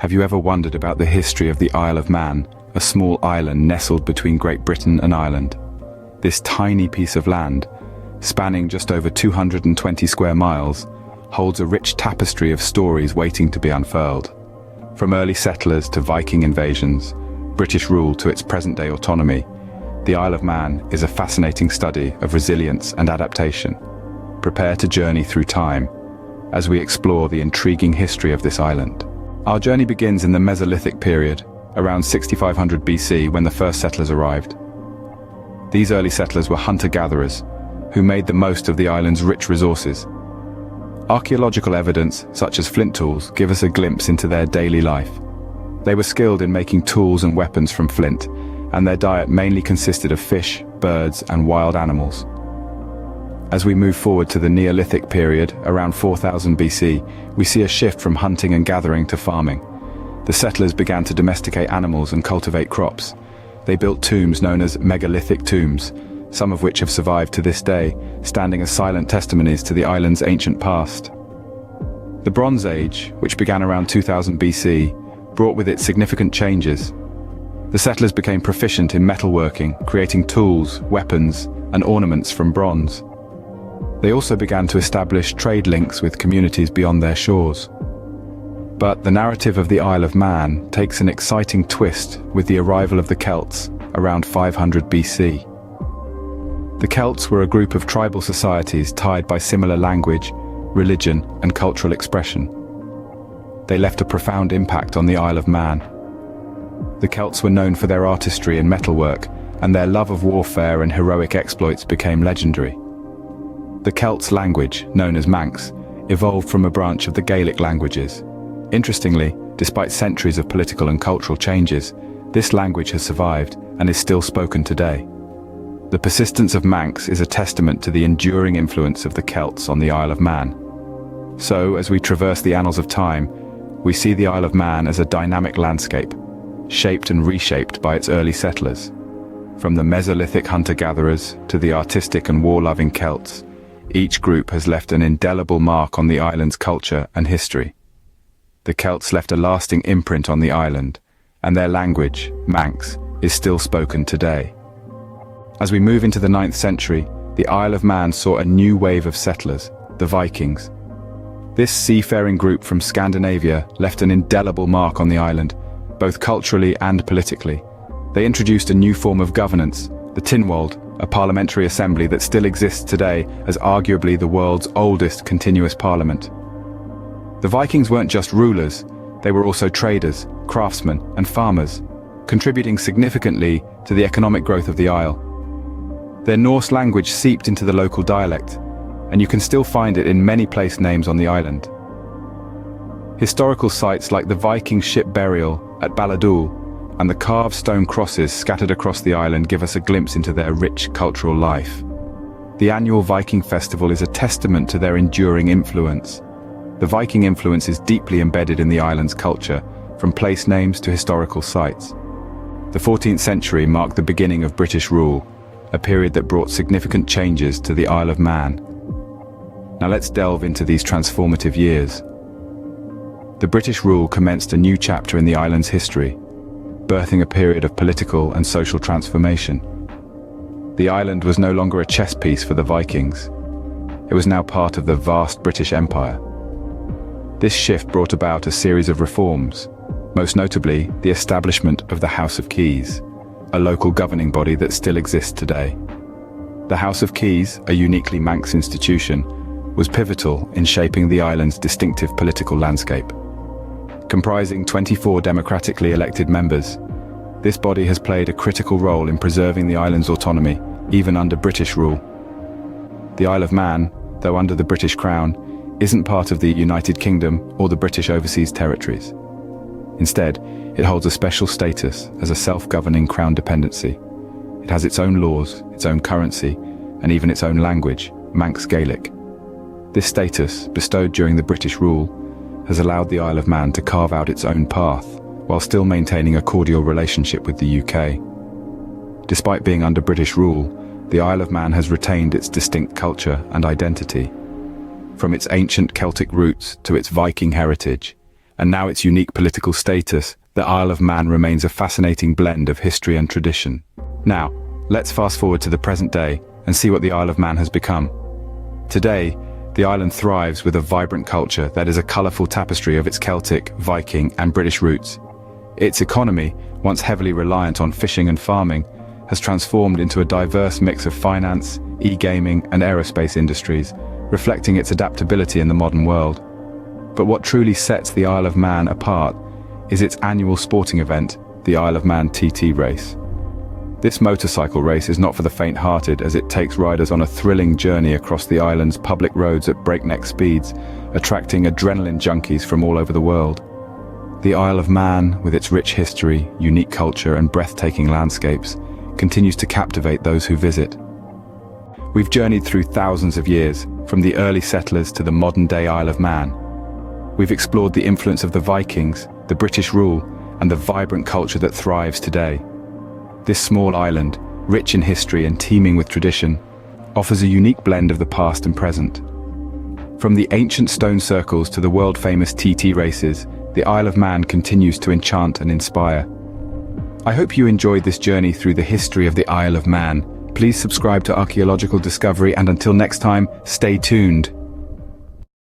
Have you ever wondered about the history of the Isle of Man, a small island nestled between Great Britain and Ireland? This tiny piece of land, spanning just over 220 square miles, holds a rich tapestry of stories waiting to be unfurled. From early settlers to Viking invasions, British rule to its present-day autonomy, the Isle of Man is a fascinating study of resilience and adaptation. Prepare to journey through time as we explore the intriguing history of this island. Our journey begins in the Mesolithic period, around 6500 BC, when the first settlers arrived. These early settlers were hunter-gatherers who made the most of the island's rich resources. Archaeological evidence, such as flint tools, give us a glimpse into their daily life. They were skilled in making tools and weapons from flint, and their diet mainly consisted of fish, birds, and wild animals. As we move forward to the Neolithic period, around 4000 BC, we see a shift from hunting and gathering to farming. The settlers began to domesticate animals and cultivate crops. They built tombs known as megalithic tombs, some of which have survived to this day, standing as silent testimonies to the island's ancient past. The Bronze Age, which began around 2000 BC, brought with it significant changes. The settlers became proficient in metalworking, creating tools, weapons, and ornaments from bronze. They also began to establish trade links with communities beyond their shores. But the narrative of the Isle of Man takes an exciting twist with the arrival of the Celts around 500 BC. The Celts were a group of tribal societies tied by similar language, religion, and cultural expression. They left a profound impact on the Isle of Man. The Celts were known for their artistry and metalwork, and their love of warfare and heroic exploits became legendary. The Celts' language, known as Manx, evolved from a branch of the Gaelic languages. Interestingly, despite centuries of political and cultural changes, this language has survived and is still spoken today. The persistence of Manx is a testament to the enduring influence of the Celts on the Isle of Man. So, as we traverse the annals of time, we see the Isle of Man as a dynamic landscape, shaped and reshaped by its early settlers. From the Mesolithic hunter-gatherers to the artistic and war-loving Celts, each group has left an indelible mark on the island's culture and history. The Celts left a lasting imprint on the island, and their language, Manx, is still spoken today. As we move into the 9th century, the Isle of Man saw a new wave of settlers, the Vikings. This seafaring group from Scandinavia left an indelible mark on the island, both culturally and politically. They introduced a new form of governance, the Tinwald, a parliamentary assembly that still exists today as arguably the world's oldest continuous parliament. The Vikings weren't just rulers, they were also traders, craftsmen, and farmers, contributing significantly to the economic growth of the Isle. Their Norse language seeped into the local dialect, and you can still find it in many place names on the island. Historical sites like the Viking ship burial at Balladul and the carved stone crosses scattered across the island give us a glimpse into their rich cultural life. The annual Viking festival is a testament to their enduring influence. The Viking influence is deeply embedded in the island's culture, from place names to historical sites. The 14th century marked the beginning of British rule, a period that brought significant changes to the Isle of Man. Now let's delve into these transformative years. The British rule commenced a new chapter in the island's history, birthing a period of political and social transformation. The island was no longer a chess piece for the Vikings. It was now part of the vast British Empire. This shift brought about a series of reforms, most notably the establishment of the House of Keys, a local governing body that still exists today. The House of Keys, a uniquely Manx institution, was pivotal in shaping the island's distinctive political landscape. Comprising 24 democratically elected members, this body has played a critical role in preserving the island's autonomy, even under British rule. The Isle of Man, though under the British Crown, isn't part of the United Kingdom or the British Overseas Territories. Instead, it holds a special status as a self-governing Crown dependency. It has its own laws, its own currency, and even its own language, Manx Gaelic. This status, bestowed during the British rule, has allowed the Isle of Man to carve out its own path, while still maintaining a cordial relationship with the UK. Despite being under British rule, the Isle of Man has retained its distinct culture and identity. From its ancient Celtic roots to its Viking heritage, and now its unique political status, the Isle of Man remains a fascinating blend of history and tradition. Now, let's fast forward to the present day and see what the Isle of Man has become. Today, the island thrives with a vibrant culture that is a colourful tapestry of its Celtic, Viking, and British roots. Its economy, once heavily reliant on fishing and farming, has transformed into a diverse mix of finance, e-gaming, and aerospace industries, reflecting its adaptability in the modern world. But what truly sets the Isle of Man apart is its annual sporting event, the Isle of Man TT Race. This motorcycle race is not for the faint-hearted, as it takes riders on a thrilling journey across the island's public roads at breakneck speeds, attracting adrenaline junkies from all over the world. The Isle of Man, with its rich history, unique culture, and breathtaking landscapes, continues to captivate those who visit. We've journeyed through thousands of years, from the early settlers to the modern-day Isle of Man. We've explored the influence of the Vikings, the British rule, and the vibrant culture that thrives today. This small island, rich in history and teeming with tradition, offers a unique blend of the past and present. From the ancient stone circles to the world-famous TT races, the Isle of Man continues to enchant and inspire. I hope you enjoyed this journey through the history of the Isle of Man. Please subscribe to Archaeological Discovery, and until next time, stay tuned.